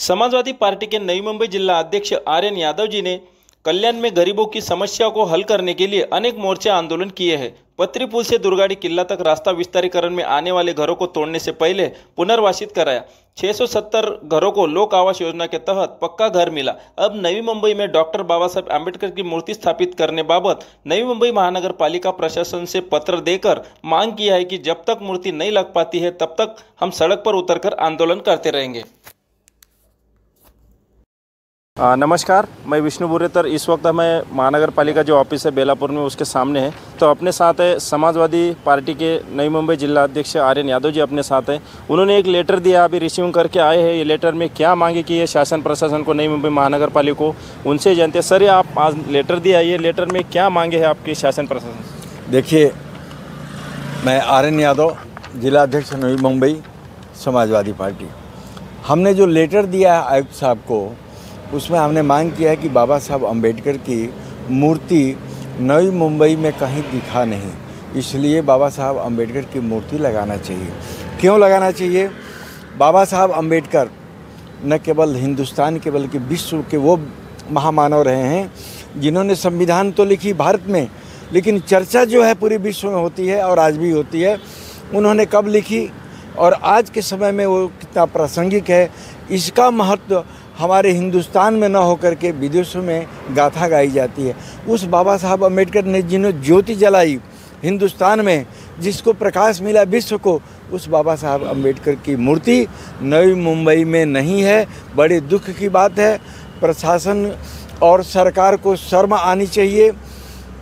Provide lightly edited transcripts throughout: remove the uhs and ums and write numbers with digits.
Samajwadi party के नई मुंबई जिला अध्यक्ष आर्यन यादव जी ने कल्याण में गरीबों की समस्याओं को हल करने के लिए अनेक मोर्चा आंदोलन किए हैं। पत्री पुल से दुर्गाड़ी किला तक रास्ता विस्तारीकरण में आने वाले घरों को तोड़ने से पहले पुनर्वासित कराया। 670 घरों को लोक आवास योजना के तहत पक्का घर मिला। अब नवी मुंबई में डॉक्टर बाबा साहब आम्बेडकर की मूर्ति स्थापित करने बाबत नवी मुंबई महानगर पालिका प्रशासन से पत्र देकर मांग किया है कि जब तक मूर्ति नहीं लग पाती है तब तक हम सड़क पर उतरकर आंदोलन करते रहेंगे। नमस्कार, मैं विष्णु बुरेतर। इस वक्त हमें महानगर पालिका जो ऑफिस है बेलापुर में उसके सामने है। तो अपने साथ है समाजवादी पार्टी के नई मुंबई जिला अध्यक्ष आर्यन यादव जी अपने साथ हैं। उन्होंने एक लेटर दिया, अभी रिसीव करके आए हैं। ये लेटर में क्या मांगे की है शासन प्रशासन को, नई मुंबई महानगर पालिका को, उनसे जानते। सर, ये आप आज लेटर दिया, ये लेटर में क्या मांगे है आपके शासन प्रशासन? देखिए, मैं आर्यन यादव, जिला अध्यक्ष नई मुंबई समाजवादी पार्टी। हमने जो लेटर दिया है आयुक्त साहब को, उसमें हमने मांग किया है कि बाबा साहब अम्बेडकर की मूर्ति नई मुंबई में कहीं दिखा नहीं, इसलिए बाबा साहब अम्बेडकर की मूर्ति लगाना चाहिए। क्यों लगाना चाहिए? बाबा साहब अम्बेडकर न केवल हिंदुस्तान के बल्कि विश्व के वो महामानव रहे हैं जिन्होंने संविधान तो लिखी भारत में, लेकिन चर्चा जो है पूरे विश्व में होती है और आज भी होती है। उन्होंने कब लिखी और आज के समय में वो कितना प्रासंगिक है, इसका महत्व हमारे हिंदुस्तान में न होकर के विदेशों में गाथा गाई जाती है। उस बाबा साहब अम्बेडकर ने जिन्होंने ज्योति जलाई हिंदुस्तान में, जिसको प्रकाश मिला विश्व को, उस बाबा साहब अम्बेडकर की मूर्ति नई मुंबई में नहीं है। बड़े दुख की बात है। प्रशासन और सरकार को शर्म आनी चाहिए।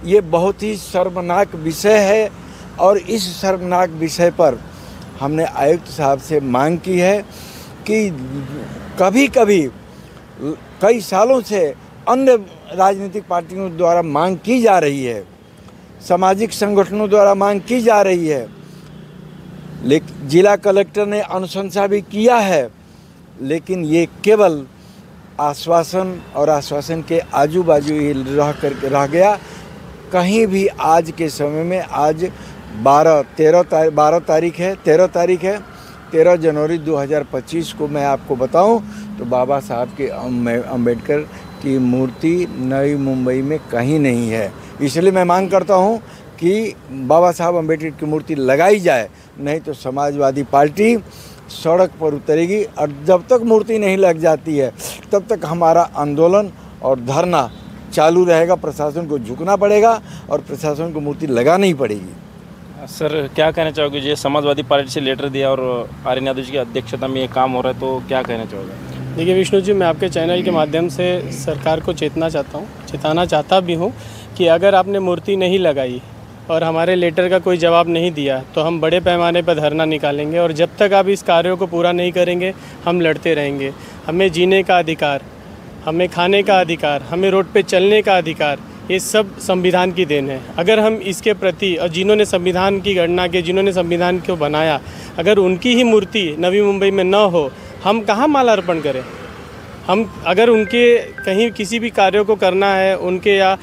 ये बहुत ही शर्मनाक विषय है और इस शर्मनाक विषय पर हमने आयुक्त साहब से मांग की है कि कभी कभी कई सालों से अन्य राजनीतिक पार्टियों द्वारा मांग की जा रही है, सामाजिक संगठनों द्वारा मांग की जा रही है, लेकिन जिला कलेक्टर ने अनुशंसा भी किया है, लेकिन ये केवल आश्वासन और आश्वासन के आजू बाजू ही रह गया। कहीं भी आज के समय में, आज 13 जनवरी 2025 को मैं आपको बताऊं तो बाबा साहब के अम्बेडकर की मूर्ति नई मुंबई में कहीं नहीं है। इसलिए मैं मांग करता हूं कि बाबा साहब अम्बेडकर की मूर्ति लगाई जाए, नहीं तो समाजवादी पार्टी सड़क पर उतरेगी। और जब तक मूर्ति नहीं लग जाती है तब तक हमारा आंदोलन और धरना चालू रहेगा। प्रशासन को झुकना पड़ेगा और प्रशासन को मूर्ति लगानी ही पड़ेगी। सर, क्या कहना चाहोगे? जो समाजवादी पार्टी से लेटर दिया और आर्यन यादव जी की अध्यक्षता में ये काम हो रहा है, तो क्या कहना चाहोगे? देखिए विष्णु जी, मैं आपके चैनल के माध्यम से सरकार को चेताना चाहता भी हूँ कि अगर आपने मूर्ति नहीं लगाई और हमारे लेटर का कोई जवाब नहीं दिया तो हम बड़े पैमाने पर धरना निकालेंगे और जब तक आप इस कार्यों को पूरा नहीं करेंगे हम लड़ते रहेंगे। हमें जीने का अधिकार, हमें खाने का अधिकार, हमें रोड पे चलने का अधिकार, ये सब संविधान की देन है। अगर हम इसके प्रति, और जिन्होंने संविधान की गणना की, जिन्होंने संविधान को बनाया, अगर उनकी ही मूर्ति नवी मुंबई में न हो, हम कहाँ माल्यार्पण करें? हम अगर उनके कहीं किसी भी कार्यों को करना है, उनके या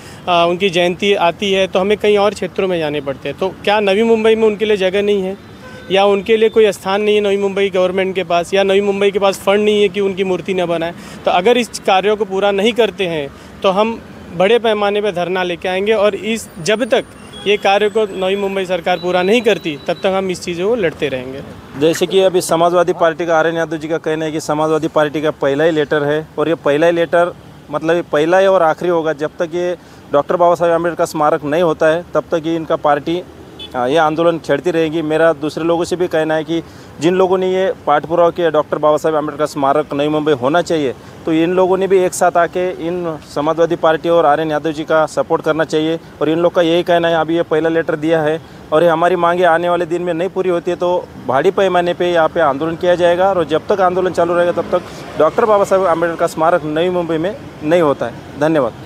उनकी जयंती आती है तो हमें कहीं और क्षेत्रों में जाने पड़ते हैं। तो क्या नवी मुंबई में उनके लिए जगह नहीं है या उनके लिए कोई स्थान नहीं है नवी मुंबई गवर्नमेंट के पास, या नवी मुंबई के पास फंड नहीं है कि उनकी मूर्ति न बनाए? तो अगर इस कार्यों को पूरा नहीं करते हैं तो हम बड़े पैमाने पर धरना लेके आएंगे और जब तक ये कार्य को नई मुंबई सरकार पूरा नहीं करती तब तक हम इस चीज़ों को लड़ते रहेंगे। जैसे कि अभी समाजवादी पार्टी का आर्यन यादव जी का कहना है कि समाजवादी पार्टी का पहला ही लेटर है और ये पहला ही लेटर मतलब पहला ही और आखिरी होगा। जब तक ये डॉक्टर बाबा साहब आम्बेडकर का स्मारक नहीं होता है तब तक ये इनका पार्टी ये आंदोलन छेड़ती रहेगी। मेरा दूसरे लोगों से भी कहना है कि जिन लोगों ने ये पाठ पुरावा किया डॉक्टर बाबा साहब आम्बेडकर का स्मारक नई मुंबई होना चाहिए, तो इन लोगों ने भी एक साथ आके इन समाजवादी पार्टी और आर्यन यादव जी का सपोर्ट करना चाहिए। और इन लोग का यही कहना है, अभी ये पहला लेटर दिया है और ये हमारी मांगे आने वाले दिन में नहीं पूरी होती है तो भारी पैमाने पे यहाँ पे आंदोलन किया जाएगा। और जब तक आंदोलन चालू रहेगा तब तक डॉक्टर बाबा साहब आम्बेडकर का स्मारक नई मुंबई में नहीं होता है। धन्यवाद।